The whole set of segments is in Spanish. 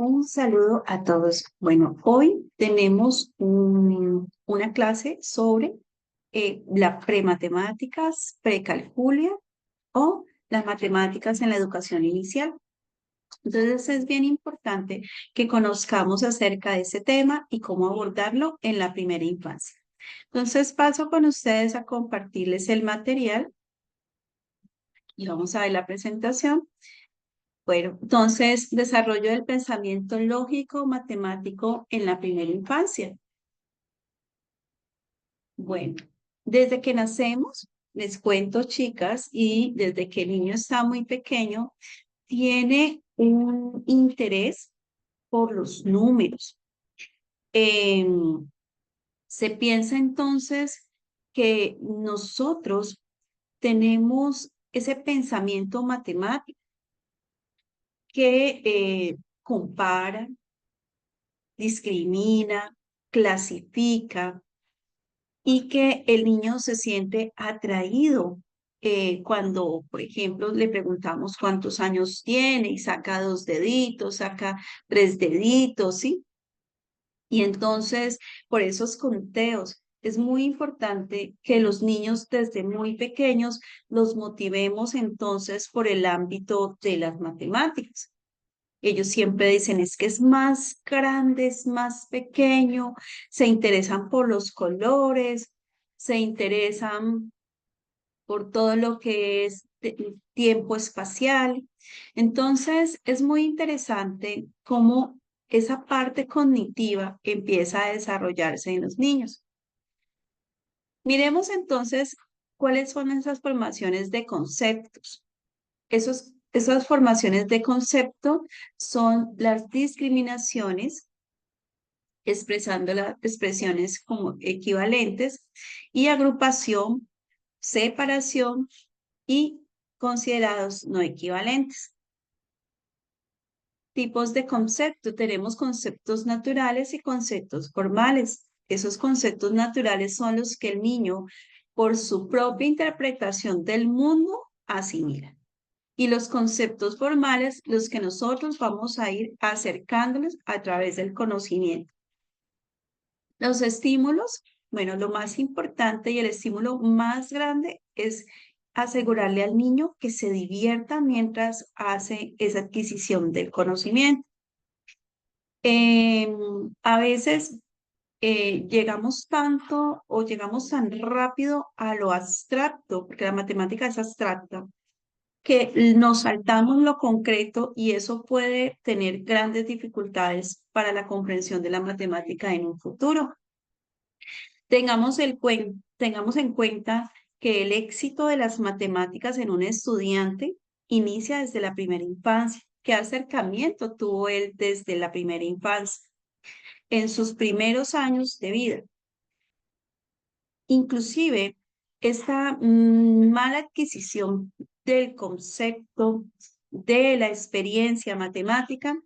Un saludo a todos. Bueno, hoy tenemos una clase sobre las prematemáticas, precalculia o las matemáticas en la educación inicial. Entonces es bien importante que conozcamos acerca de ese tema y cómo abordarlo en la primera infancia. Entonces paso con ustedes a compartirles el material y vamos a ver la presentación. Bueno, entonces, desarrollo del pensamiento lógico matemático en la primera infancia. Bueno, desde que nacemos, les cuento, chicas, y desde que el niño está muy pequeño, tiene un interés por los números. Em, Se piensa entonces que nosotros tenemos ese pensamiento matemático que compara, discrimina, clasifica y que el niño se siente atraído cuando, por ejemplo, le preguntamos cuántos años tiene y saca dos deditos, saca tres deditos, ¿sí? Y entonces, por esos conteos, es muy importante que los niños desde muy pequeños los motivemos entonces por el ámbito de las matemáticas. Ellos siempre dicen, es que es más grande, es más pequeño, se interesan por los colores, se interesan por todo lo que es tiempo espacial. Entonces, es muy interesante cómo esa parte cognitiva empieza a desarrollarse en los niños. Miremos entonces cuáles son esas formaciones de conceptos. Esas formaciones de concepto son las discriminaciones, expresando las expresiones como equivalentes, y agrupación, separación y considerados no equivalentes. Tipos de concepto. Tenemos conceptos naturales y conceptos formales. Esos conceptos naturales son los que el niño, por su propia interpretación del mundo, asimila. Y los conceptos formales, los que nosotros vamos a ir acercándoles a través del conocimiento. Los estímulos, bueno, lo más importante y el estímulo más grande es asegurarle al niño que se divierta mientras hace esa adquisición del conocimiento. A veces llegamos tanto o llegamos tan rápido a lo abstracto, porque la matemática es abstracta, que nos saltamos lo concreto y eso puede tener grandes dificultades para la comprensión de la matemática en un futuro. Tengamos en cuenta que el éxito de las matemáticas en un estudiante inicia desde la primera infancia. ¿Qué acercamiento tuvo él desde la primera infancia? En sus primeros años de vida. Inclusive, esta mala adquisición del concepto de la experiencia matemática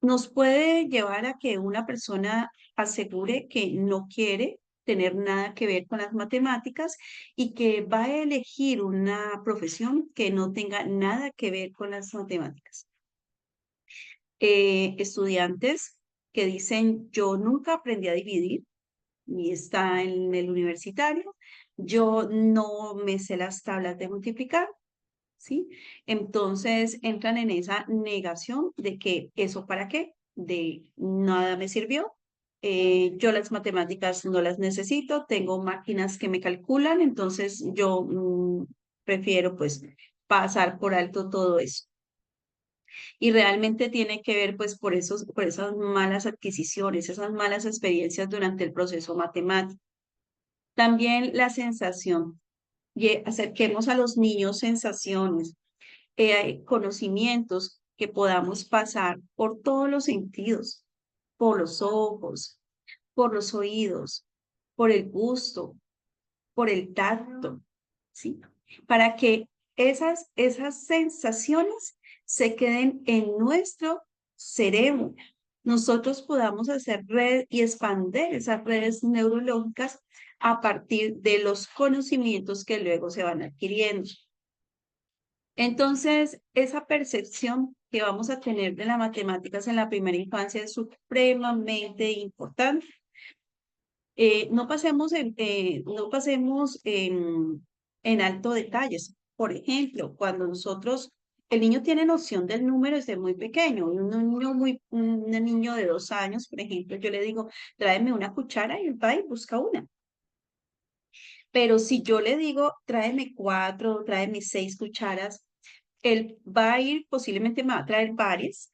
nos puede llevar a que una persona asegure que no quiere tener nada que ver con las matemáticas y que va a elegir una profesión que no tenga nada que ver con las matemáticas. Estudiantes que dicen, yo nunca aprendí a dividir, y está en el universitario, yo no me sé las tablas de multiplicar, ¿sí? Entonces entran en esa negación de que eso para qué, de nada me sirvió, yo las matemáticas no las necesito, tengo máquinas que me calculan, entonces yo prefiero pues pasar por alto todo eso. Y realmente tiene que ver pues por esas malas adquisiciones, esas malas experiencias durante el proceso matemático. También la sensación. Acerquemos a los niños sensaciones, conocimientos que podamos pasar por todos los sentidos, por los ojos, por los oídos, por el gusto, por el tacto, ¿sí? Para que esas sensaciones se queden en nuestro cerebro. Nosotros podamos hacer red y expander esas redes neurológicas a partir de los conocimientos que luego se van adquiriendo. Entonces, esa percepción que vamos a tener de las matemáticas en la primera infancia es supremamente importante. No pasemos en alto detalles. Por ejemplo, cuando el niño tiene noción del número desde muy pequeño, un niño de 2 años, por ejemplo, yo le digo, tráeme una cuchara y él va y busca una. Pero si yo le digo, tráeme 4, tráeme 6 cucharas, él va a ir, posiblemente me va a traer varias,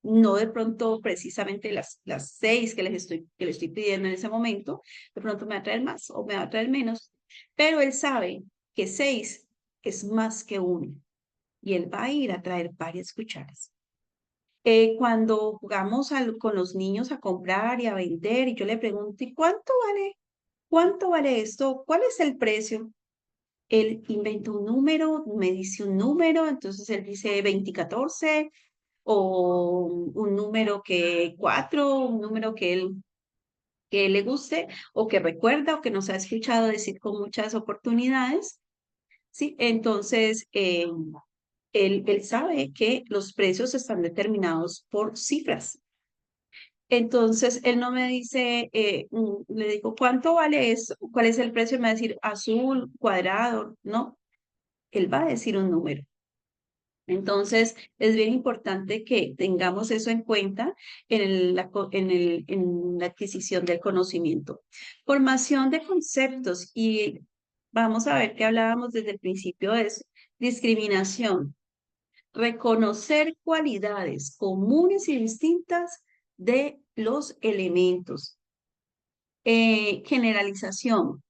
no de pronto precisamente las 6 que le estoy pidiendo en ese momento, de pronto me va a traer más o me va a traer menos, pero él sabe que 6 es más que uno y él va a ir a traer varias cucharas. Cuando jugamos con los niños a comprar y a vender, y yo le pregunto, ¿y cuánto vale? ¿Cuánto vale esto? ¿Cuál es el precio? Él inventa un número, me dice un número, entonces él dice 2014 o un número que 4, un número que él le guste o que recuerda o que nos ha escuchado decir con muchas oportunidades, ¿sí? Entonces, él sabe que los precios están determinados por cifras. Entonces, él no me dice, le digo, ¿cuánto vale eso? ¿Cuál es el precio? Me va a decir azul, cuadrado, ¿no? Él va a decir un número. Entonces, es bien importante que tengamos eso en cuenta en la adquisición del conocimiento. Formación de conceptos y vamos a ver que hablábamos desde el principio de eso. Discriminación. Reconocer cualidades comunes y distintas de los elementos. Generalización.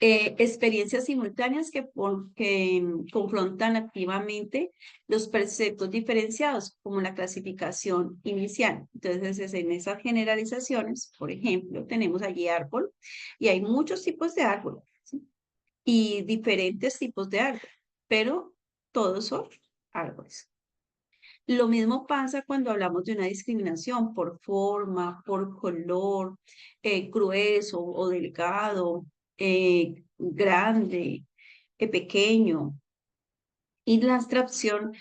Experiencias simultáneas que confrontan activamente los preceptos diferenciados, como la clasificación inicial. Entonces, en esas generalizaciones, por ejemplo, tenemos allí árbol y hay muchos tipos de árbol, ¿sí? Y diferentes tipos de árbol, pero todos son árboles. Lo mismo pasa cuando hablamos de una discriminación por forma, por color, grueso o delgado, grande, pequeño. Y la abstracción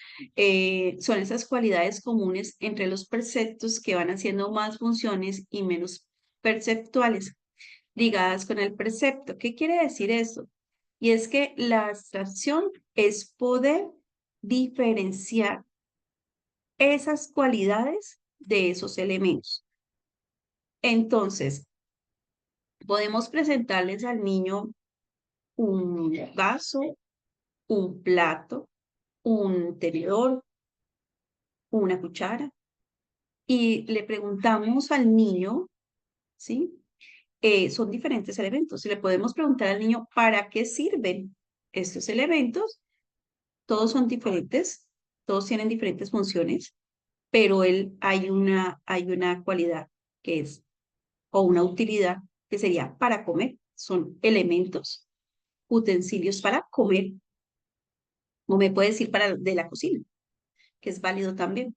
son esas cualidades comunes entre los perceptos que van haciendo más funciones y menos perceptuales, ligadas con el precepto. ¿Qué quiere decir eso? Y es que la abstracción es poder diferenciar esas cualidades de esos elementos. Entonces, podemos presentarles al niño un vaso, un plato, un tenedor, una cuchara, y le preguntamos al niño, ¿sí? Son diferentes elementos. Y le podemos preguntar al niño, ¿para qué sirven estos elementos? Todos son diferentes, todos tienen diferentes funciones, pero hay una cualidad que es o una utilidad que sería para comer. Son elementos, utensilios para comer, o me puede decir para de la cocina, que es válido también.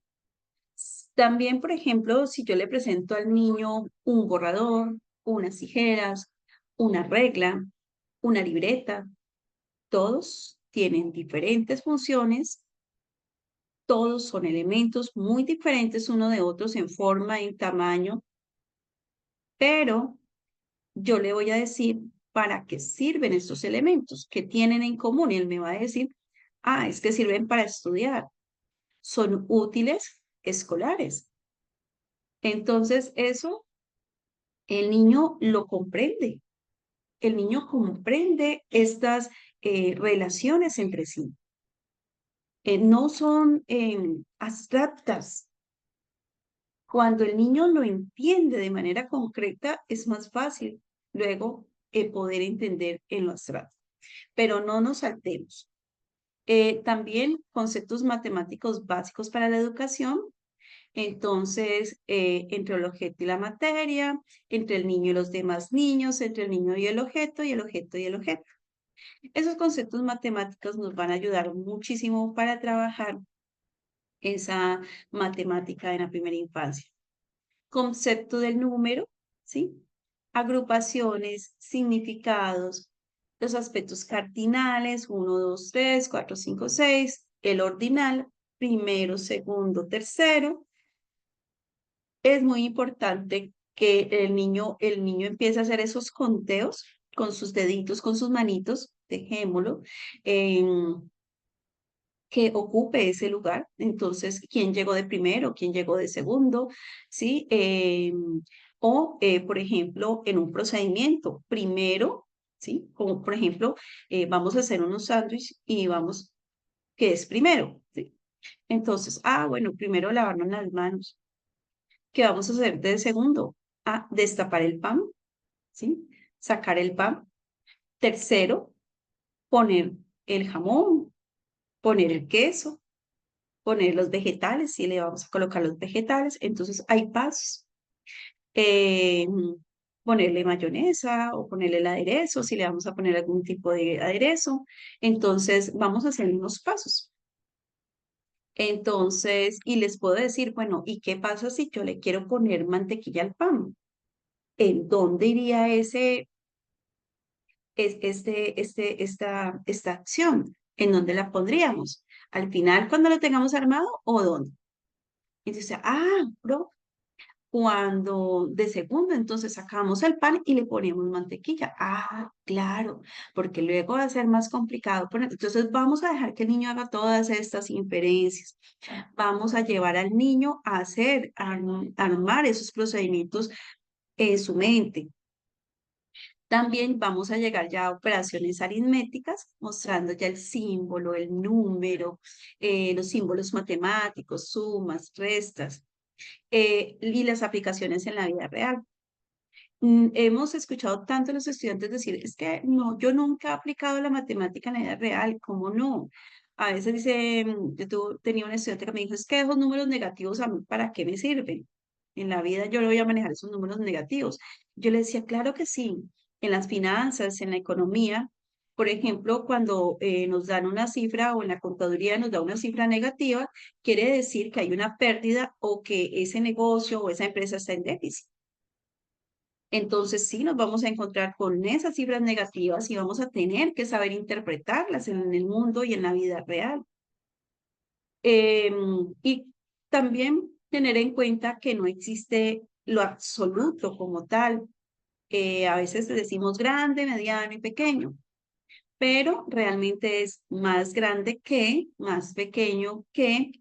También, por ejemplo, si yo le presento al niño un borrador, unas tijeras, una regla, una libreta, todos tienen diferentes funciones, todos son elementos muy diferentes uno de otros en forma, en tamaño, pero yo le voy a decir para qué sirven estos elementos, qué tienen en común. Y él me va a decir, es que sirven para estudiar, son útiles escolares. Entonces, eso el niño lo comprende. El niño comprende estas relaciones entre sí. No son abstractas. Cuando el niño lo entiende de manera concreta, es más fácil luego poder entender en lo abstracto. Pero no nos saltemos. También conceptos matemáticos básicos para la educación. Entonces, entre el objeto y la materia, entre el niño y los demás niños, entre el niño y el objeto, y el objeto y el objeto. Esos conceptos matemáticos nos van a ayudar muchísimo para trabajar esa matemática en la primera infancia. Concepto del número, ¿sí? Agrupaciones, significados, Los aspectos cardinales, 1, 2, 3, 4, 5, 6, el ordinal, primero, segundo, tercero. Es muy importante que el niño empiece a hacer esos conteos con sus deditos, con sus manitos, dejémoslo, que ocupe ese lugar. Entonces, ¿quién llegó de primero? ¿Quién llegó de segundo? ¿Sí? Por ejemplo, en un procedimiento, primero, ¿sí? Como por ejemplo, vamos a hacer unos sándwiches y vamos, ¿qué es primero? ¿Sí? Entonces, bueno, primero lavarnos las manos. ¿Qué vamos a hacer de segundo? Destapar el pan, ¿sí? Sacar el pan. Tercero, poner el jamón, poner el queso, poner los vegetales, si le vamos a colocar los vegetales, entonces hay pasos. Eh, Ponerle mayonesa o ponerle el aderezo, si le vamos a poner algún tipo de aderezo. Entonces, vamos a hacer unos pasos. Entonces, y les puedo decir, bueno, ¿y qué pasa si yo le quiero poner mantequilla al pan? ¿En dónde iría esta acción? ¿En dónde la pondríamos? ¿Al final cuando lo tengamos armado o dónde? Entonces, bro, cuando de segundo, entonces sacamos el pan y le ponemos mantequilla. Claro, porque luego va a ser más complicado poner. Entonces vamos a dejar que el niño haga todas estas inferencias. Vamos a llevar al niño a armar esos procedimientos en su mente. También vamos a llegar ya a operaciones aritméticas, mostrando ya el símbolo, el número, los símbolos matemáticos, sumas, restas, y las aplicaciones en la vida real. Hemos escuchado tanto a los estudiantes decir, es que no, yo nunca he aplicado la matemática en la vida real, ¿cómo no? A veces dicen, tenía un estudiante que me dijo, es que esos números negativos a mí, ¿para qué me sirven? En la vida yo no voy a manejar esos números negativos. Yo le decía, claro que sí, en las finanzas, en la economía, por ejemplo, cuando nos dan una cifra o en la contaduría nos da una cifra negativa, quiere decir que hay una pérdida o que ese negocio o esa empresa está en déficit. Entonces sí nos vamos a encontrar con esas cifras negativas y vamos a tener que saber interpretarlas en el mundo y en la vida real. Y también tener en cuenta que no existe lo absoluto como tal. A veces decimos grande, mediano y pequeño, pero realmente es más grande que, más pequeño que,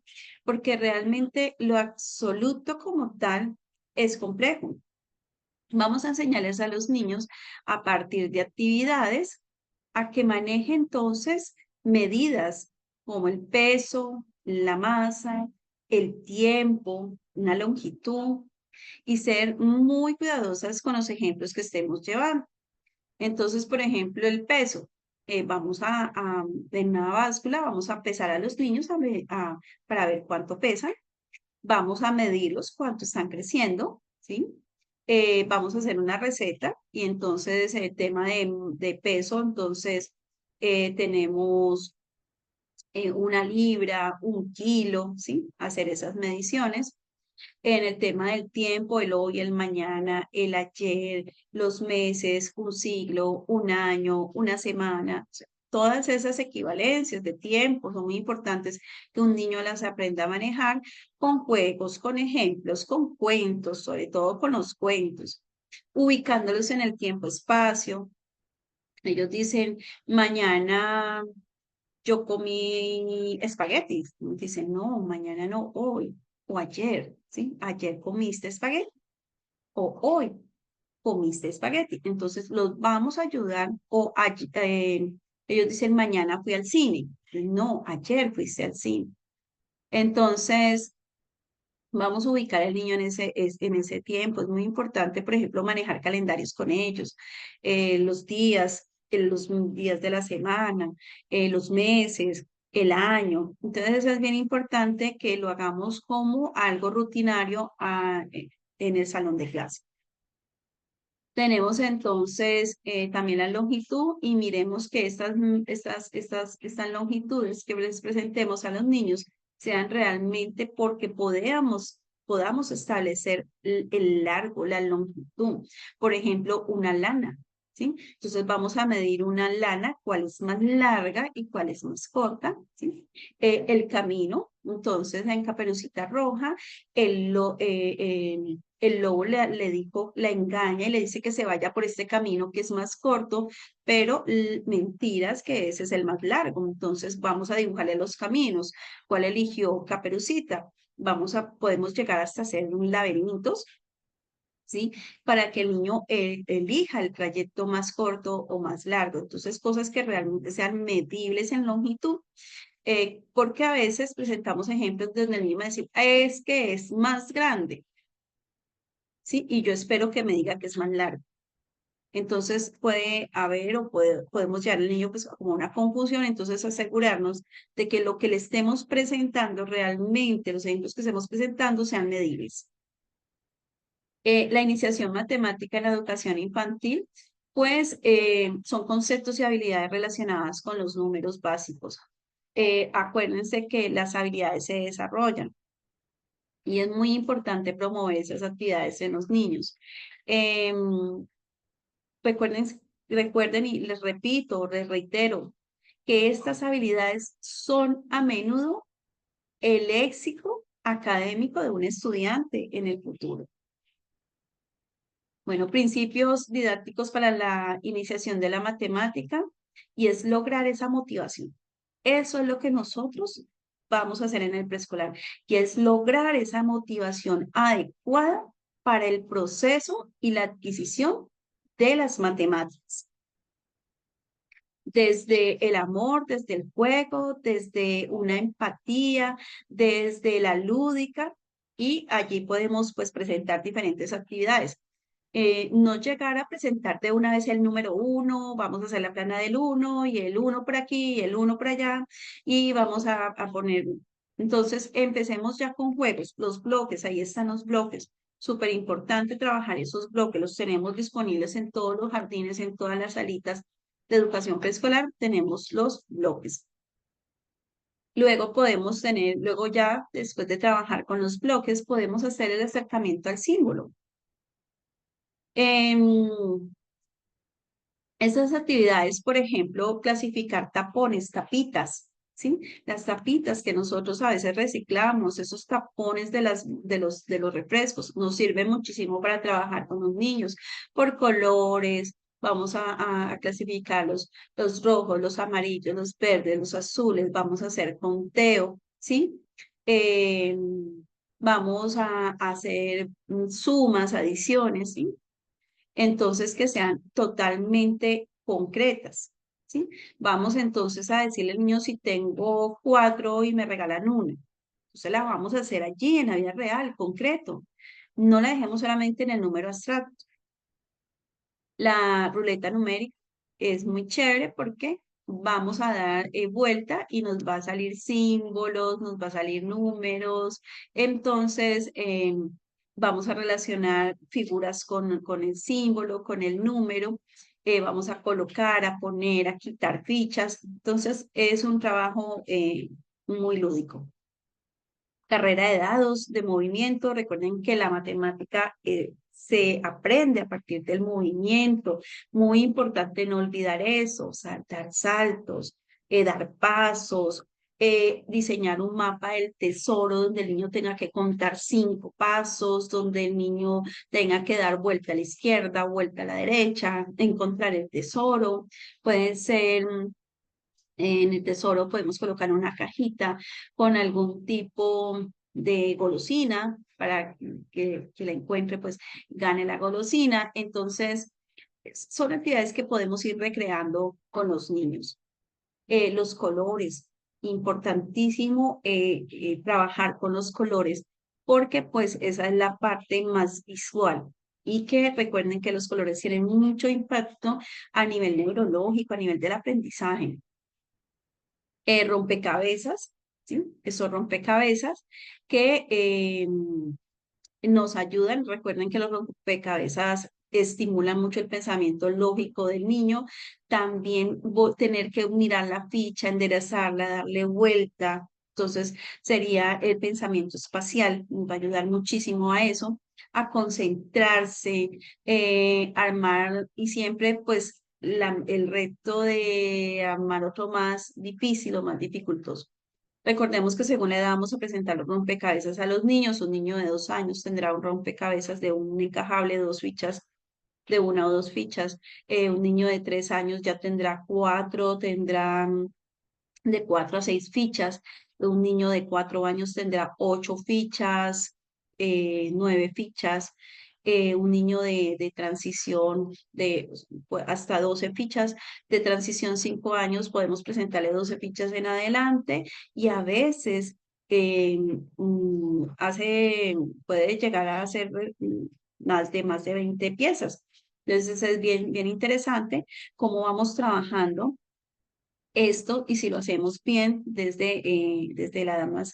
porque realmente lo absoluto como tal es complejo. Vamos a enseñarles a los niños a partir de actividades a que maneje entonces medidas como el peso, la masa, el tiempo, una longitud y ser muy cuidadosas con los ejemplos que estemos llevando. Entonces, por ejemplo, el peso. En una báscula vamos a pesar a los niños para ver cuánto pesan. Vamos a medirlos, cuánto están creciendo, ¿sí? Vamos a hacer una receta y entonces el tema de peso, entonces tenemos 1 libra, 1 kilo, ¿sí? Hacer esas mediciones. En el tema del tiempo, el hoy, el mañana, el ayer, los meses, un siglo, un año, una semana. O sea, todas esas equivalencias de tiempo son muy importantes que un niño las aprenda a manejar con juegos, con ejemplos, con cuentos, sobre todo con los cuentos, ubicándolos en el tiempo-espacio. Ellos dicen, mañana yo comí espaguetis. Dicen, no, mañana no, hoy o ayer, ¿sí? Ayer comiste espagueti o hoy comiste espagueti. Entonces los vamos a ayudar ellos dicen, mañana fui al cine. No, ayer fuiste al cine. Entonces, vamos a ubicar al niño en ese tiempo. Es muy importante, por ejemplo, manejar calendarios con ellos, los días de la semana, los meses, el año. Entonces, es bien importante que lo hagamos como algo rutinario en el salón de clase. Tenemos entonces también la longitud y miremos que estas longitudes que les presentemos a los niños sean realmente porque podamos establecer el largo, la longitud. Por ejemplo, una lana. ¿sí? Entonces vamos a medir una lana, cuál es más larga y cuál es más corta, ¿sí? El camino, entonces en Caperucita Roja, el lobo le dijo, la engaña y le dice que se vaya por este camino que es más corto, pero mentiras que ese es el más largo. Entonces vamos a dibujarle los caminos. ¿Cuál eligió Caperucita? Podemos llegar hasta hacer un laberinto, ¿sí? Para que el niño elija el trayecto más corto o más largo. Entonces, cosas que realmente sean medibles en longitud, porque a veces presentamos ejemplos donde el niño va a decir, es que es más grande, ¿sí? Y yo espero que me diga que es más largo. Entonces puede haber podemos llevar al niño pues como una confusión, entonces asegurarnos de que lo que le estemos presentando realmente, los ejemplos que estemos presentando sean medibles. La iniciación matemática en la educación infantil, pues son conceptos y habilidades relacionadas con los números básicos. Acuérdense que las habilidades se desarrollan y es muy importante promover esas actividades en los niños. Em, recuerden y les repito, les reitero, que estas habilidades son a menudo el éxito académico de un estudiante en el futuro. Bueno, principios didácticos para la iniciación de la matemática y es lograr esa motivación. Eso es lo que nosotros vamos a hacer en el preescolar y es lograr esa motivación adecuada para el proceso y la adquisición de las matemáticas. Desde el amor, desde el juego, desde una empatía, desde la lúdica y allí podemos pues presentar diferentes actividades. No llegar a presentar de una vez el número uno, vamos a hacer la plana del uno y el uno por aquí y el uno por allá y vamos a poner. Entonces, empecemos ya con juegos, los bloques, ahí están los bloques. Súper importante trabajar esos bloques, los tenemos disponibles en todos los jardines, en todas las salitas de educación preescolar, tenemos los bloques. Luego podemos tener, luego ya después de trabajar con los bloques, podemos hacer el acercamiento al símbolo. Em, Esas actividades, por ejemplo, clasificar tapones, tapitas, ¿sí? Las tapitas que nosotros a veces reciclamos, esos tapones de los refrescos, nos sirven muchísimo para trabajar con los niños por colores. Vamos a clasificar los rojos, los amarillos, los verdes, los azules. Vamos a hacer conteo, ¿sí? Eh, Vamos a hacer sumas, adiciones, ¿sí? Entonces que sean totalmente concretas, ¿sí? Vamos entonces a decirle al niño si tengo 4 y me regalan una. Entonces la vamos a hacer allí en la vida real, concreto. No la dejemos solamente en el número abstracto. La ruleta numérica es muy chévere porque vamos a dar vuelta y nos va a salir símbolos, nos va a salir números. Entonces, vamos a relacionar figuras con el símbolo, con el número. Vamos a colocar, a poner, a quitar fichas. Entonces, es un trabajo muy lúdico. Carrera de dados, de movimiento. Recuerden que la matemática se aprende a partir del movimiento. Muy importante no olvidar eso, saltar saltos, dar pasos, diseñar un mapa del tesoro donde el niño tenga que contar 5 pasos, donde el niño tenga que dar vuelta a la izquierda, vuelta a la derecha, encontrar el tesoro. Pueden ser en el tesoro podemos colocar una cajita con algún tipo de golosina para que la encuentre, pues gane la golosina. Entonces, son actividades que podemos ir recreando con los niños. Los colores, importantísimo trabajar con los colores porque pues esa es la parte más visual. Y que recuerden que los colores tienen mucho impacto a nivel neurológico, a nivel del aprendizaje. Rompecabezas, ¿sí? Esos rompecabezas que nos ayudan. Recuerden que los rompecabezas estimulan mucho el pensamiento lógico del niño. También tener que mirar la ficha, enderezarla, darle vuelta, Entonces, sería el pensamiento espacial, nos va a ayudar muchísimo a eso, a concentrarse, armar y siempre pues el reto de armar otro más difícil o más dificultoso. Recordemos que según le damos a presentar los rompecabezas a los niños, un niño de 2 años tendrá un rompecabezas de un encajable, dos fichas, de una o dos fichas. Un niño de 3 años ya tendrá cuatro, tendrá de 4 a 6 fichas. Un niño de 4 años tendrá 8 fichas, 9 fichas. Un niño de transición de pues, hasta 12 fichas. De transición 5 años podemos presentarle 12 fichas en adelante y a veces eh, puede llegar a hacer más de 20 piezas. Entonces es bien, bien interesante cómo vamos trabajando esto y si lo hacemos bien desde la edad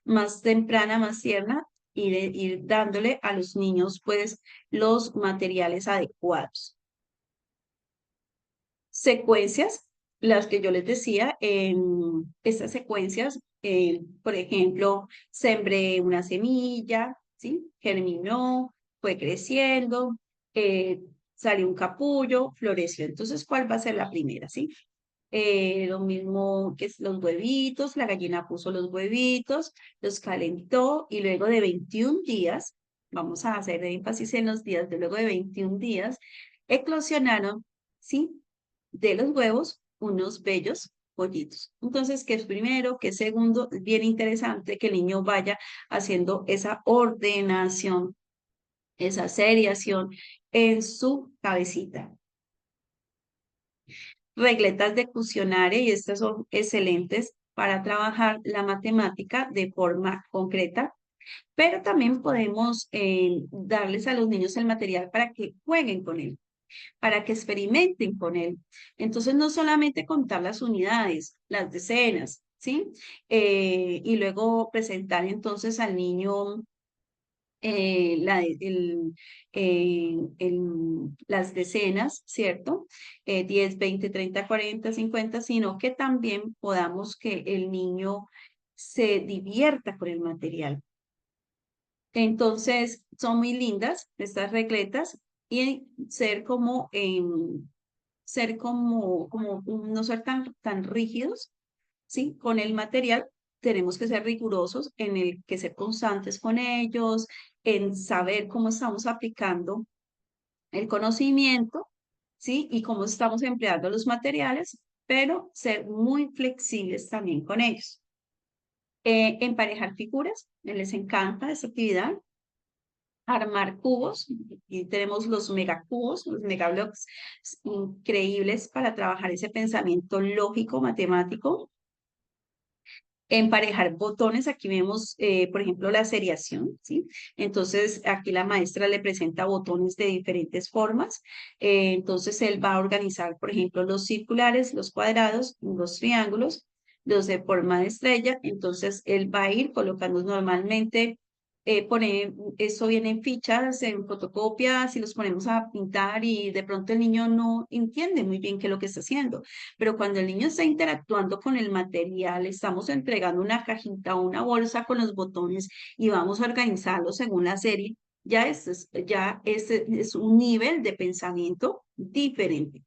más temprana, más tierna, y de ir dándole a los niños pues los materiales adecuados. Secuencias, las que yo les decía, en estas secuencias, por ejemplo, sembré una semilla, ¿sí? Germinó, fue creciendo, eh, salió un capullo, floreció. Entonces, ¿cuál va a ser la primera, sí? Lo mismo que los huevitos, la gallina puso los huevitos, los calentó y luego de 21 días, vamos a hacer énfasis en los días de luego de 21 días, eclosionaron, ¿sí? De los huevos, unos bellos pollitos. Entonces, ¿qué es primero? ¿Qué es segundo? Es bien interesante que el niño vaya haciendo esa ordenación, esa seriación en su cabecita. Regletas de Cuestionare y estas son excelentes para trabajar la matemática de forma concreta, pero también podemos darles a los niños el material para que jueguen con él, para que experimenten con él. Entonces, no solamente contar las unidades, las decenas, ¿sí? Y luego presentar entonces al niño las decenas, ¿cierto? 10, 20, 30, 40, 50, sino que también podamos que el niño se divierta con el material. Entonces, son muy lindas estas regletas y ser como no ser tan rígidos, ¿sí? Con el material tenemos que ser rigurosos en el que ser constantes con ellos, en saber cómo estamos aplicando el conocimiento, ¿sí? Y cómo estamos empleando los materiales, pero ser muy flexibles también con ellos. Emparejar figuras, les encanta esta actividad. Armar cubos, y tenemos los megacubos, los megablocks increíbles para trabajar ese pensamiento lógico, matemático. Emparejar botones, aquí vemos, por ejemplo, la seriación, ¿sí? Entonces, aquí la maestra le presenta botones de diferentes formas. Entonces, él va a organizar, por ejemplo, los circulares, los cuadrados, los triángulos, los de forma de estrella. Entonces, él va a ir colocando normalmente, eso viene en fichas, en fotocopias, y los ponemos a pintar y de pronto el niño no entiende muy bien qué es lo que está haciendo. Pero cuando el niño está interactuando con el material, estamos entregando una cajita o una bolsa con los botones y vamos a organizarlo según la serie, ya este es un nivel de pensamiento diferente,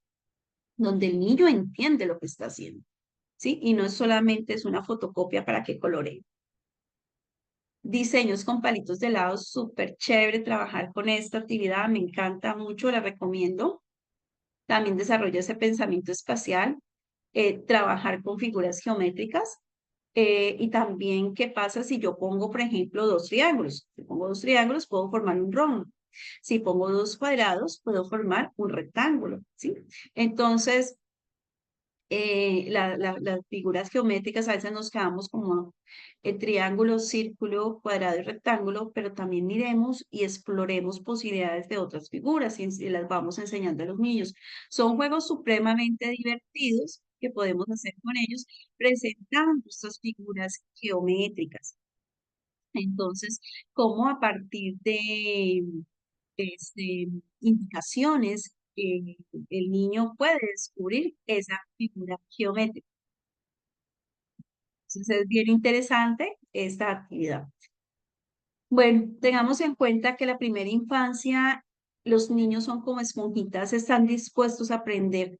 donde el niño entiende lo que está haciendo, ¿sí? Y no es solamente es una fotocopia para que coloree. Diseños con palitos de lado, súper chévere trabajar con esta actividad, me encanta mucho, la recomiendo. También desarrolla ese pensamiento espacial, trabajar con figuras geométricas y también qué pasa si yo pongo, por ejemplo, dos triángulos. Si pongo dos triángulos, puedo formar un rombo. Si pongo dos cuadrados, puedo formar un rectángulo, ¿sí? Entonces, las figuras geométricas a veces nos quedamos como el triángulo, círculo, cuadrado y rectángulo, pero también miremos y exploremos posibilidades de otras figuras y las vamos enseñando a los niños. Son juegos supremamente divertidos que podemos hacer con ellos presentando estas figuras geométricas. Entonces, cómo a partir de indicaciones, el niño puede descubrir esa figura geométrica. Entonces es bien interesante esta actividad. Bueno, tengamos en cuenta que la primera infancia, los niños son como esponjitas, están dispuestos a aprender,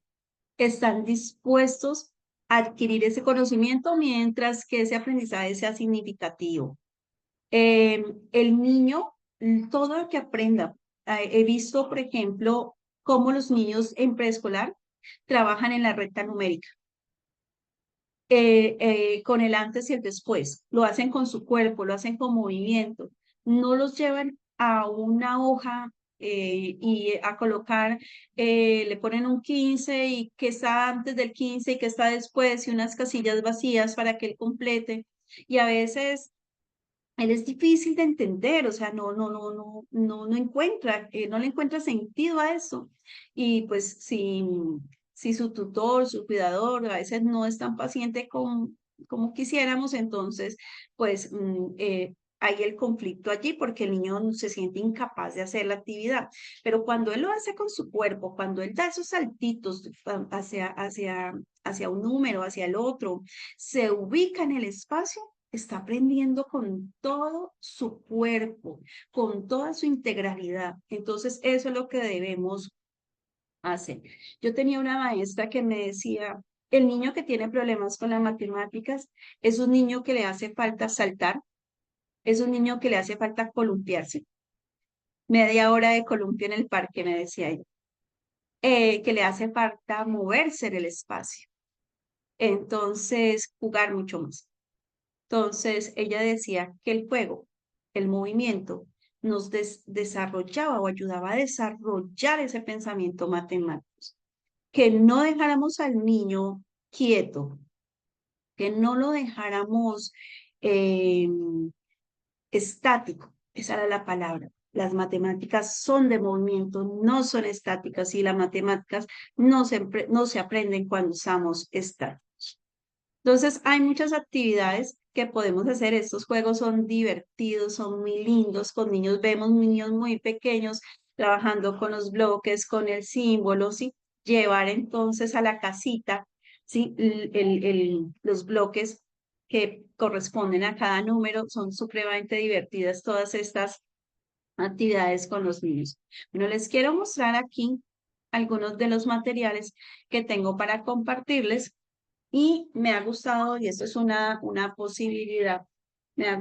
están dispuestos a adquirir ese conocimiento mientras que ese aprendizaje sea significativo. El niño, todo lo que aprenda, he visto, por ejemplo, cómo los niños en preescolar trabajan en la recta numérica, con el antes y el después. Lo hacen con su cuerpo, lo hacen con movimiento. No los llevan a una hoja y a colocar, le ponen un 15 y que está antes del 15 y que está después y unas casillas vacías para que él complete. Y a veces él es difícil de entender, o sea, no encuentra, no le encuentra sentido a eso. Y pues si su tutor, su cuidador, a veces no es tan paciente como quisiéramos, entonces, pues hay el conflicto allí porque el niño se siente incapaz de hacer la actividad. Pero cuando él lo hace con su cuerpo, cuando él da esos saltitos hacia un número, hacia el otro, se ubica en el espacio, está aprendiendo con todo su cuerpo, con toda su integralidad. Entonces, eso es lo que debemos hacer. Yo tenía una maestra que me decía, el niño que tiene problemas con las matemáticas es un niño que le hace falta saltar, es un niño que le hace falta columpiarse. Media hora de columpio en el parque, me decía ella. Que le hace falta moverse en el espacio. Entonces, jugar mucho más. Entonces, ella decía que el juego, el movimiento, nos desarrollaba o ayudaba a desarrollar ese pensamiento matemático. Que no dejáramos al niño quieto, que no lo dejáramos eh, estático, esa era la palabra. Las matemáticas son de movimiento, no son estáticas y las matemáticas no se aprenden cuando estamos estáticos. Entonces, hay muchas actividades que podemos hacer. Estos juegos son divertidos, son muy lindos. Con niños vemos niños muy pequeños trabajando con los bloques, con el símbolo, ¿sí? Llevar entonces a la casita, ¿sí? Los bloques que corresponden a cada número. Son supremamente divertidas todas estas actividades con los niños. Bueno, les quiero mostrar aquí algunos de los materiales que tengo para compartirles y me ha gustado, y esto es una posibilidad, me ha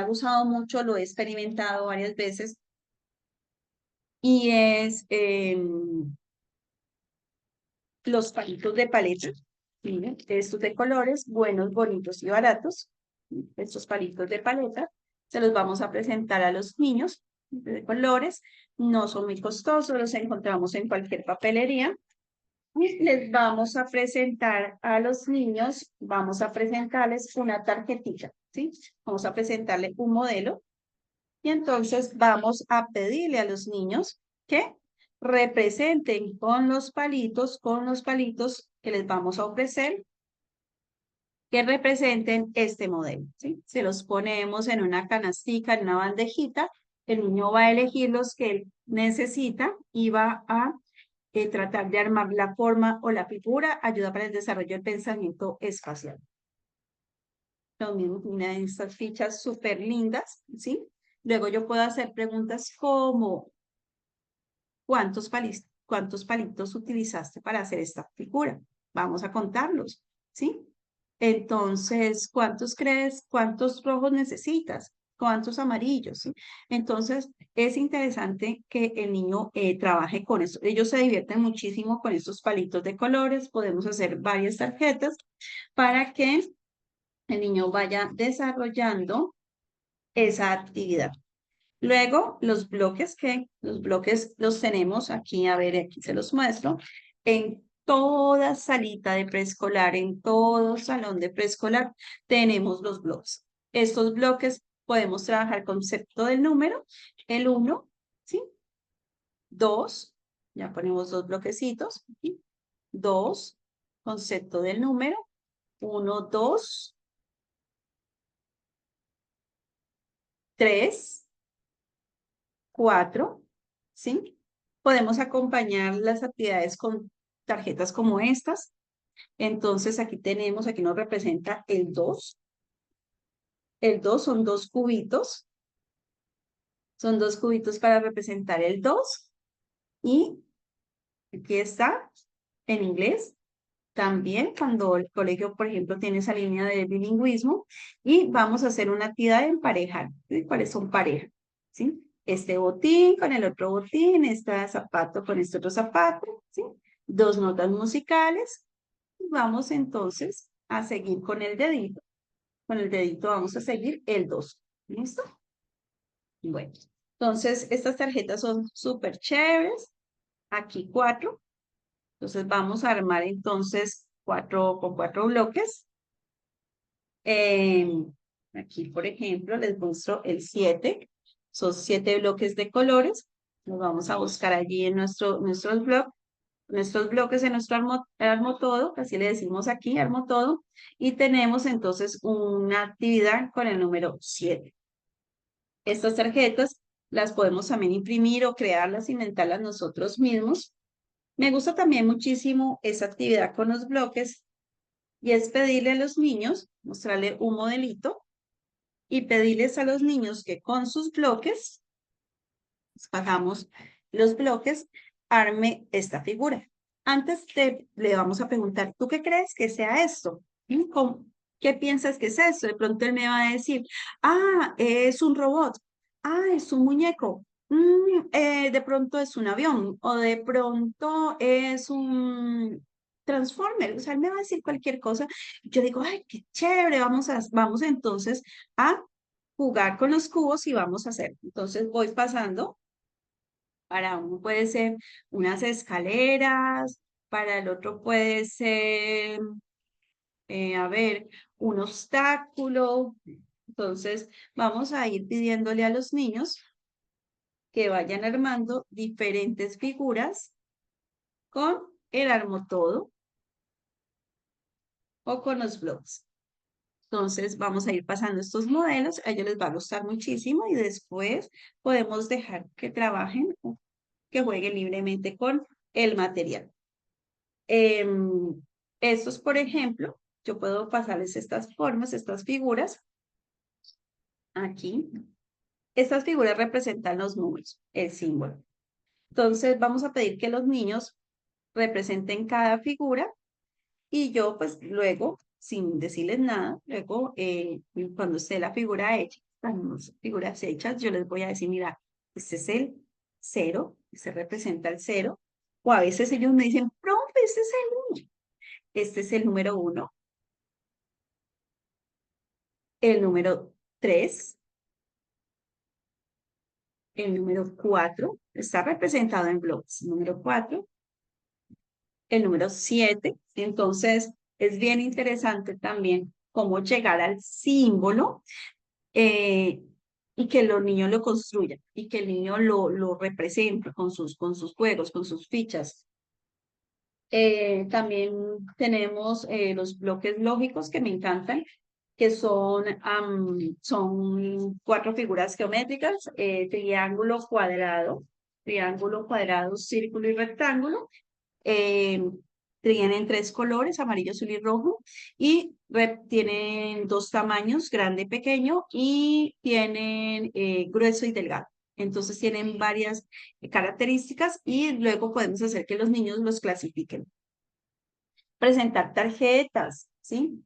gustado mucho, lo he experimentado varias veces, y es los palitos de paleta. Miren, estos de colores, buenos, bonitos y baratos. Estos palitos de paleta se los vamos a presentar a los niños de colores. No son muy costosos, los encontramos en cualquier papelería. Y les vamos a presentar a los niños, vamos a presentarles una tarjetita, ¿sí? Vamos a presentarle un modelo y entonces vamos a pedirle a los niños que representen con los palitos que les vamos a ofrecer, que representen este modelo, ¿sí? Se los ponemos en una canastica, en una bandejita, el niño va a elegir los que él necesita y va a tratar de armar la forma o la figura, ayuda para el desarrollo del pensamiento espacial. Lo mismo, una de estas fichas súper lindas, ¿sí? Luego yo puedo hacer preguntas como, cuántos palitos utilizaste para hacer esta figura? Vamos a contarlos, ¿sí? Entonces, cuántos rojos necesitas? ¿Cuántos amarillos? ¿Sí? Entonces, es interesante que el niño trabaje con eso. Ellos se divierten muchísimo con estos palitos de colores. Podemos hacer varias tarjetas para que el niño vaya desarrollando esa actividad. Luego, los bloques los tenemos aquí, a ver, aquí se los muestro, en toda salita de preescolar, en todo salón de preescolar, tenemos los bloques. Estos bloques podemos trabajar concepto del número, el 1, ¿sí? 2, ya ponemos dos bloquecitos, ¿sí? 2, concepto del número, 1, 2, 3, 4, ¿sí? Podemos acompañar las actividades con tarjetas como estas. Entonces aquí tenemos, aquí nos representa el 2, El 2 son dos cubitos para representar el 2 y aquí está en inglés. También cuando el colegio, por ejemplo, tiene esa línea de bilingüismo y vamos a hacer una actividad en pareja. ¿Sí? ¿Cuáles son parejas? ¿Sí? Este botín con el otro botín, este zapato con este otro zapato, ¿sí? Dos notas musicales. Y vamos entonces a seguir con el dedito. Con el dedito vamos a seguir el 2. ¿Listo? Bueno, entonces estas tarjetas son súper chéveres. Aquí 4. Entonces vamos a armar entonces con 4 bloques. Eh, Aquí, por ejemplo, les muestro el 7. Son 7 bloques de colores. Nos vamos a buscar allí en nuestros bloques en nuestro armo todo, así le decimos aquí, armo todo. Y tenemos entonces una actividad con el número 7. Estas tarjetas las podemos también imprimir o crearlas, inventarlas nosotros mismos. Me gusta también muchísimo esa actividad con los bloques y es pedirle a los niños, mostrarle un modelito y pedirles a los niños que con sus bloques, bajamos los bloques, arme esta figura. Antes le vamos a preguntar, ¿tú qué crees que sea esto? ¿Qué piensas que es esto? De pronto él me va a decir, es un robot, es un muñeco, de pronto es un avión o de pronto es un transformer, o sea, él me va a decir cualquier cosa. Yo digo, ay, qué chévere, vamos entonces a jugar con los cubos y vamos a hacer. Entonces voy pasando, para uno puede ser unas escaleras, para el otro puede ser a ver, un obstáculo. Entonces, vamos a ir pidiéndole a los niños que vayan armando diferentes figuras con el armotodo o con los blocks. Entonces, vamos a ir pasando estos modelos, a ellos les va a gustar muchísimo y después podemos dejar que trabajen, que jueguen libremente con el material. Estos, por ejemplo, yo puedo pasarles estas formas, estas figuras aquí. Estas figuras representan los números, el símbolo. Entonces vamos a pedir que los niños representen cada figura y yo pues luego, sin decirles nada, luego cuando esté la figura hecha, las figuras hechas, yo les voy a decir, mira, este es el 0, se representa el 0, o a veces ellos me dicen, profe, este es el 1, este es el número 1, el número 3, el número 4, está representado en bloques, número 4, el número 7. Entonces, es bien interesante también cómo llegar al símbolo eh, y que los niños lo construyan y que el niño lo represente con sus juegos, con sus fichas. También tenemos los bloques lógicos que me encantan, que son 4 figuras geométricas, triángulo, cuadrado, círculo y rectángulo. eh, Tienen 3 colores, amarillo, azul y rojo, y tienen 2 tamaños, grande y pequeño, y tienen grueso y delgado. Entonces tienen varias características y luego podemos hacer que los niños los clasifiquen. Presentar tarjetas, ¿sí?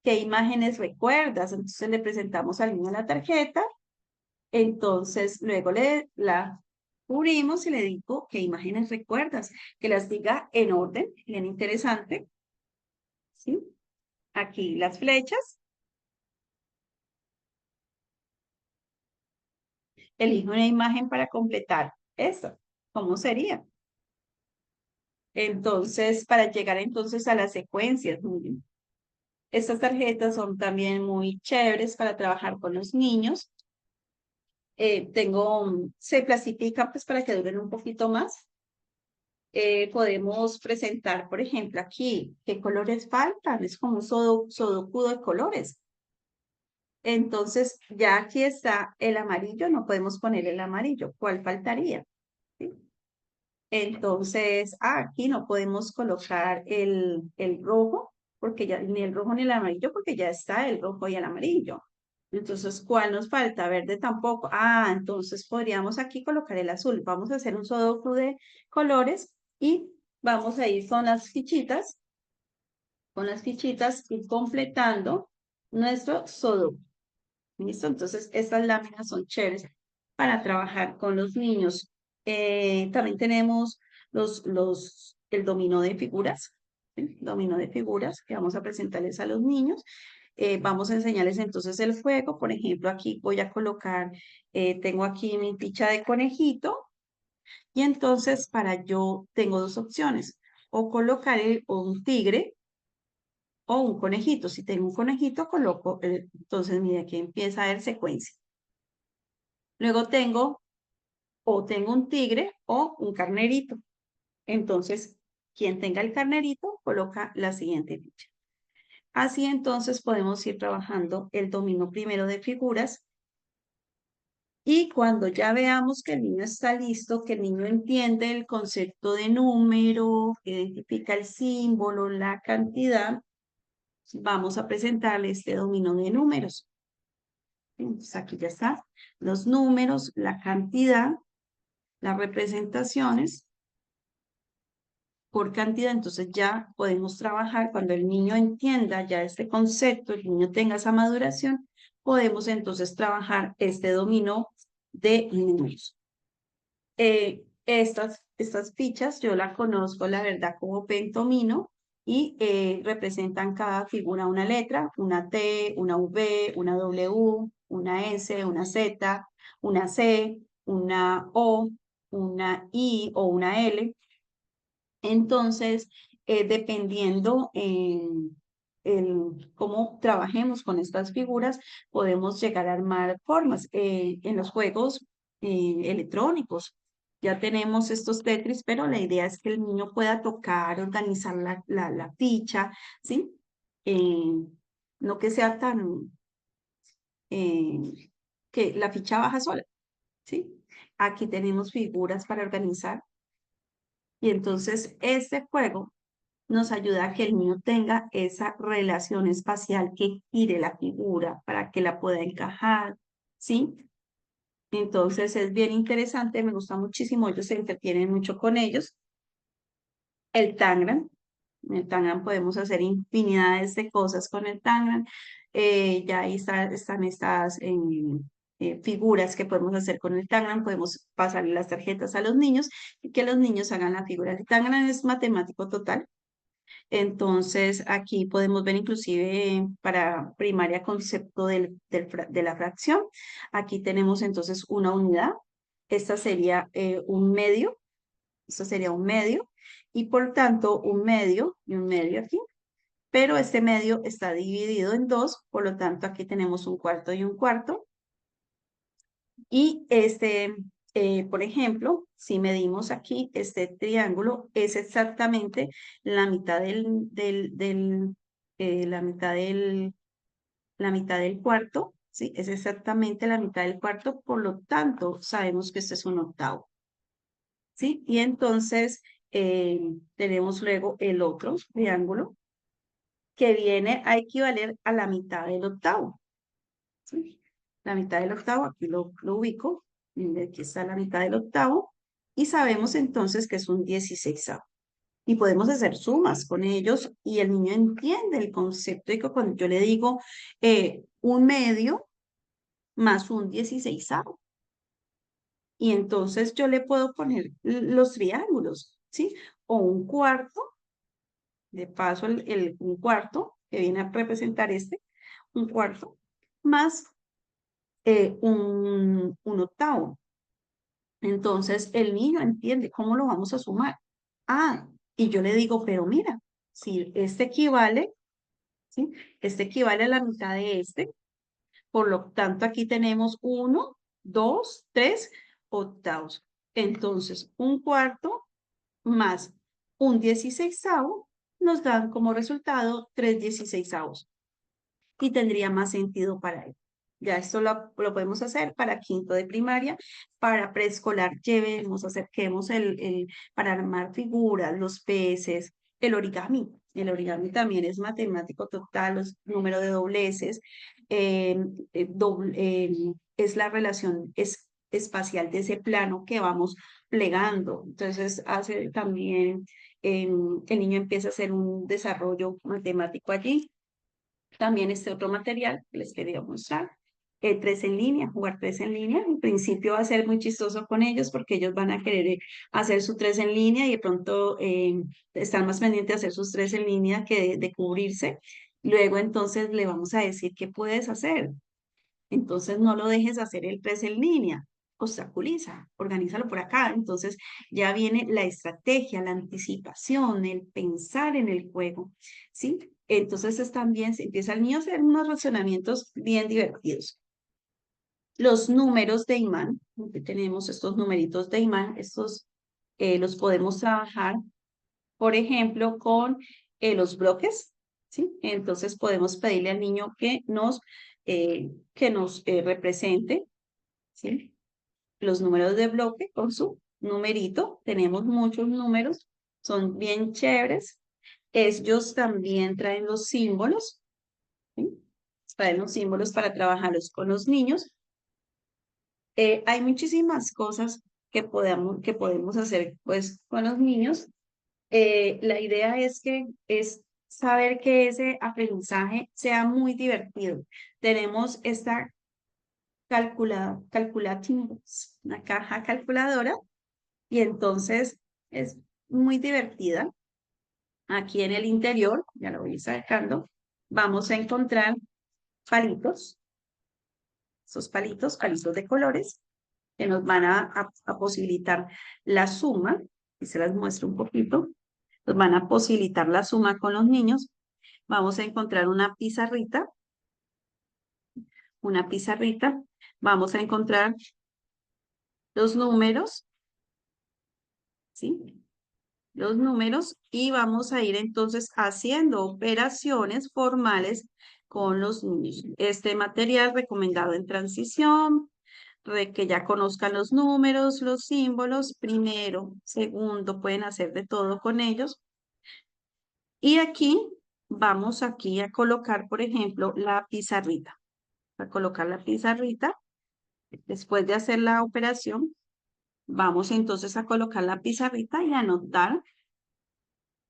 ¿Qué imágenes recuerdas? Entonces le presentamos al niño la tarjeta, entonces luego la cubrimos y le digo qué imágenes recuerdas, que las diga en orden, bien interesante, ¿sí? Aquí las flechas, elijo una imagen para completar esto. ¿Cómo sería? Entonces, para llegar entonces a las secuencias, miren, estas tarjetas son también muy chéveres para trabajar con los niños. Se clasifican pues para que duren un poquito más. Podemos presentar, por ejemplo, aquí, ¿qué colores faltan? Es como un sudoku de colores. Entonces, ya aquí está el amarillo, no podemos poner el amarillo. ¿Cuál faltaría? ¿Sí? Entonces, aquí no podemos colocar el rojo, porque ya ni el rojo ni el amarillo, porque ya está el rojo y el amarillo. Entonces, ¿cuál nos falta? Verde tampoco. Ah, entonces podríamos aquí colocar el azul. Vamos a hacer un sudoku de colores y vamos a ir con las fichitas y completando nuestro sudoku. ¿Listo? Entonces, estas láminas son chéveres para trabajar con los niños. También tenemos el dominó de figuras, ¿sí? Dominó de figuras que vamos a presentarles a los niños. Vamos a enseñarles entonces el juego. Por ejemplo, aquí voy a colocar, tengo aquí mi ficha de conejito y entonces tengo dos opciones, o colocar o un tigre o un conejito. Si tengo un conejito, coloco, entonces mira, aquí empieza a ver secuencia. Luego tengo un tigre o un carnerito. Entonces, quien tenga el carnerito, coloca la siguiente ficha. Así entonces podemos ir trabajando el dominó primero de figuras y cuando ya veamos que el niño está listo, que el niño entiende el concepto de número, identifica el símbolo, la cantidad, vamos a presentarle este dominó de números. Entonces aquí ya está, los números, la cantidad, las representaciones por cantidad, entonces ya podemos trabajar cuando el niño entienda ya este concepto, el niño tenga esa maduración, podemos entonces trabajar este dominó de números. Estas fichas yo las conozco, la verdad, como pentomino y representan cada figura una letra, una T, una V, una W, una S, una Z, una C, una O, una I o una L. Entonces, dependiendo cómo trabajemos con estas figuras, podemos llegar a armar formas. En los juegos electrónicos ya tenemos estos Tetris, pero la idea es que el niño pueda tocar, organizar la ficha, ¿sí? Eh, no que sea eh, que la ficha baja sola, ¿sí? Aquí tenemos figuras para organizar y entonces este juego nos ayuda a que el niño tenga esa relación espacial, que gire la figura para que la pueda encajar, ¿sí? Entonces es bien interesante, me gusta muchísimo, ellos se entretienen mucho con ellos. El Tangram, en el Tangram podemos hacer infinidades de cosas con el Tangram. Ya ahí están estas figuras que podemos hacer con el Tangram, podemos pasarle las tarjetas a los niños y que los niños hagan la figura. El Tangram es matemático total. Entonces, aquí podemos ver inclusive para primaria concepto de la fracción. Aquí tenemos entonces una unidad. Esta sería un medio. Esto sería un medio. Y por tanto, un medio y un medio aquí. Pero este medio está dividido en dos. Por lo tanto, aquí tenemos un cuarto y un cuarto. Y por ejemplo, si medimos aquí, este triángulo es exactamente la mitad la mitad del cuarto, ¿sí? Es exactamente la mitad del cuarto, por lo tanto, sabemos que este es un octavo, ¿sí? Y entonces tenemos luego el otro triángulo que viene a equivaler a la mitad del octavo. ¿Sí? La mitad del octavo, aquí lo ubico, y aquí está la mitad del octavo, y sabemos entonces que es un 16avo. Y podemos hacer sumas con ellos y el niño entiende el concepto de que cuando yo le digo un medio más un 16avo, y entonces yo le puedo poner los triángulos, ¿sí? O un cuarto, de paso un cuarto, que viene a representar un cuarto, más un octavo. Entonces el niño entiende cómo lo vamos a sumar. Ah, y yo le digo, pero mira, si este equivale, ¿sí? Este equivale a la mitad de este, por lo tanto aquí tenemos 1, 2, 3 octavos. Entonces, un cuarto más un 16avo nos dan como resultado 3 16avos y tendría más sentido para él. Ya esto lo podemos hacer para quinto de primaria, para preescolar acerquemos para armar figuras, los peces, el origami. El origami también es matemático total, los número de dobleces, es la relación espacial de ese plano que vamos plegando. Entonces hace también, el niño empieza a hacer un desarrollo matemático allí. También este otro material que les quería mostrar, el 3 en línea, jugar 3 en línea. En principio va a ser muy chistoso con ellos porque ellos van a querer hacer su 3 en línea y de pronto están más pendientes de hacer sus 3 en línea que de cubrirse. Luego entonces le vamos a decir qué puedes hacer. Entonces no lo dejes hacer el 3 en línea, obstaculiza, organízalo por acá. Entonces ya viene la estrategia, la anticipación, el pensar en el juego, ¿sí? Entonces también empieza el niño a hacer unos razonamientos bien divertidos. Los números de imán, aquí tenemos estos numeritos de imán, estos los podemos trabajar, por ejemplo, con los bloques, ¿sí? Entonces podemos pedirle al niño que nos represente, ¿sí? Los números de bloque con su numerito. Tenemos muchos números, son bien chéveres. Ellos también traen los símbolos, ¿sí? Traen los símbolos para trabajarlos con los niños. Hay muchísimas cosas que podemos hacer pues con los niños. La idea es saber que ese aprendizaje sea muy divertido. Tenemos esta calculating, una caja calculadora, y entonces es muy divertida. Aquí en el interior, ya lo voy sacando, vamos a encontrar palitos, esos palitos de colores, que nos van a posibilitar la suma, y se las muestro un poquito, nos van a posibilitar la suma con los niños. Vamos a encontrar una pizarrita, vamos a encontrar los números, ¿sí? Los números, y vamos a ir entonces haciendo operaciones formales con los niños. Este material recomendado en transición, que ya conozcan los números, los símbolos, primero, segundo, pueden hacer de todo con ellos. Y vamos aquí a colocar, por ejemplo, la pizarrita. A colocar la pizarrita, después de hacer la operación, vamos entonces a colocar la pizarrita y anotar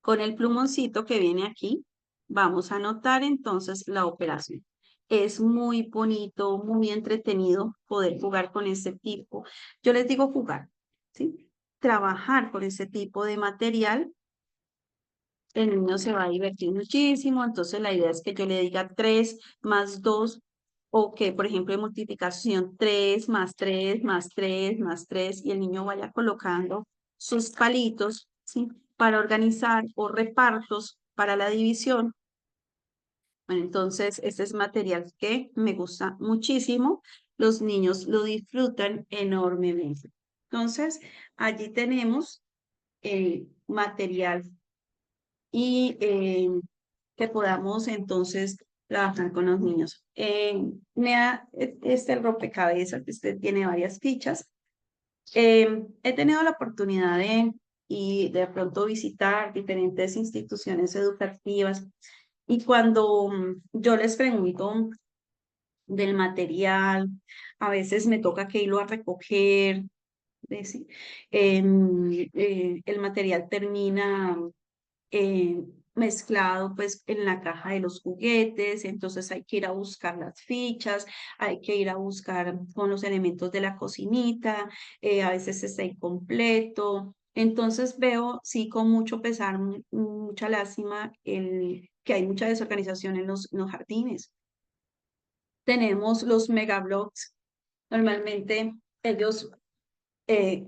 con el plumoncito que viene aquí. Vamos a anotar entonces la operación. Es muy bonito, muy entretenido poder jugar con este tipo. Yo les digo jugar, ¿sí? Trabajar con este tipo de material. El niño se va a divertir muchísimo. Entonces la idea es que yo le diga 3 más 2, o que, por ejemplo, de multiplicación 3 más 3 más 3 más 3, y el niño vaya colocando sus palitos, ¿sí? Para organizar, o repartos para la división. Bueno, entonces este es material que me gusta muchísimo. Los niños lo disfrutan enormemente. Entonces, allí tenemos el material y que podamos entonces trabajar con los niños. Este rompecabezas, que usted tiene varias fichas. He tenido la oportunidad y de pronto visitar diferentes instituciones educativas, y cuando yo les pregunto del material, a veces me toca que irlo a recoger. ¿Sí? El material termina eh, mezclado pues en la caja de los juguetes, entonces hay que ir a buscar las fichas, hay que ir a buscar con los elementos de la cocinita, a veces está incompleto. Entonces veo, sí, con mucho pesar, mucha lástima, que hay mucha desorganización en los jardines. Tenemos los megablocks, normalmente ellos eh,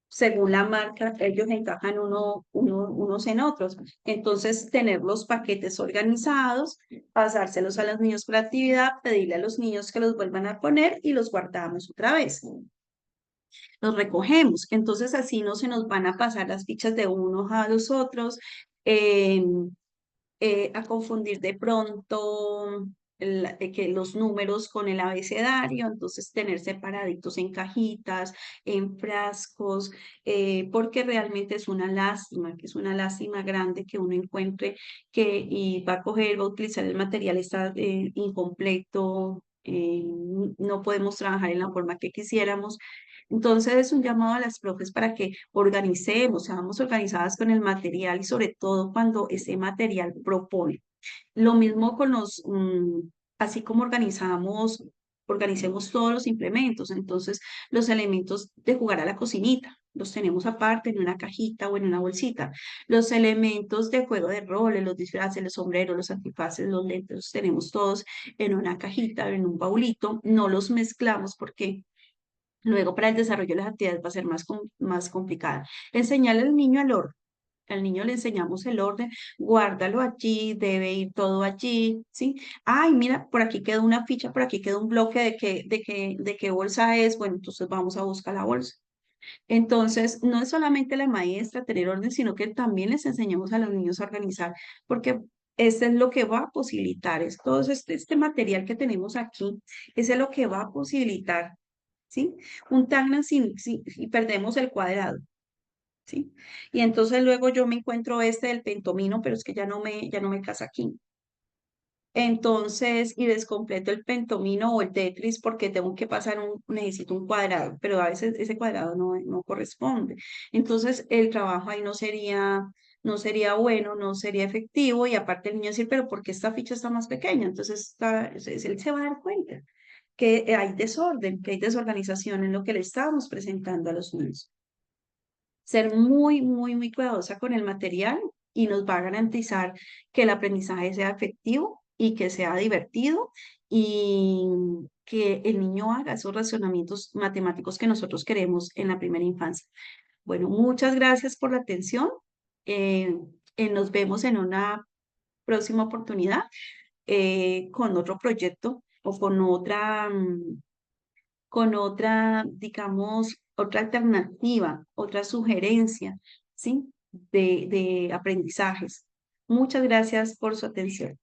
según la marca, ellos encajan unos en otros. Entonces, tener los paquetes organizados, pasárselos a los niños por actividad, pedirle a los niños que los vuelvan a poner y los guardamos otra vez. Los recogemos. Entonces, así no se nos van a pasar las fichas de unos a los otros, a confundir de pronto. que los números con el abecedario, entonces tener separaditos en cajitas, en frascos, porque realmente es una lástima, que es una lástima grande que uno encuentre que y va a coger, va a utilizar el material, está incompleto, no podemos trabajar en la forma que quisiéramos. Entonces es un llamado a las profes para que organicemos, seamos organizadas con el material y sobre todo cuando ese material propone. Lo mismo con así como organicemos todos los implementos. Entonces, los elementos de jugar a la cocinita, los tenemos aparte en una cajita o en una bolsita. Los elementos de juego de roles, los disfraces, los sombreros, los antifaces, los lentes, los tenemos todos en una cajita, en un baulito. No los mezclamos porque luego para el desarrollo de las actividades va a ser más complicada. Enseñarle al niño al orden. Al niño le enseñamos el orden, guárdalo allí, debe ir todo allí, ¿sí? Ay, mira, por aquí quedó una ficha, por aquí quedó un bloque de qué bolsa es, bueno, entonces vamos a buscar la bolsa. Entonces, no es solamente la maestra tener orden, sino que también les enseñamos a los niños a organizar, porque este es lo que va a posibilitar, es todo este material que tenemos aquí, ese es lo que va a posibilitar, ¿sí? Un Tacna y perdemos el cuadrado. ¿Sí? Y entonces luego yo me encuentro este del pentomino, pero es que ya no me casa aquí. Entonces, y descompleto el pentomino o el Tetris porque tengo que pasar necesito un cuadrado, pero a veces ese cuadrado no corresponde. Entonces, el trabajo ahí no sería bueno, no sería efectivo, y aparte el niño decir, pero ¿por qué esta ficha está más pequeña? Entonces, él se va a dar cuenta que hay desorden, que hay desorganización en lo que le estamos presentando a los niños. Ser muy, muy, muy cuidadosa con el material y nos va a garantizar que el aprendizaje sea efectivo y que sea divertido y que el niño haga esos razonamientos matemáticos que nosotros queremos en la primera infancia. Bueno, muchas gracias por la atención. Eh, nos vemos en una próxima oportunidad con otro proyecto o digamos, otra alternativa, otra sugerencia, ¿sí? De aprendizajes. Muchas gracias por su atención.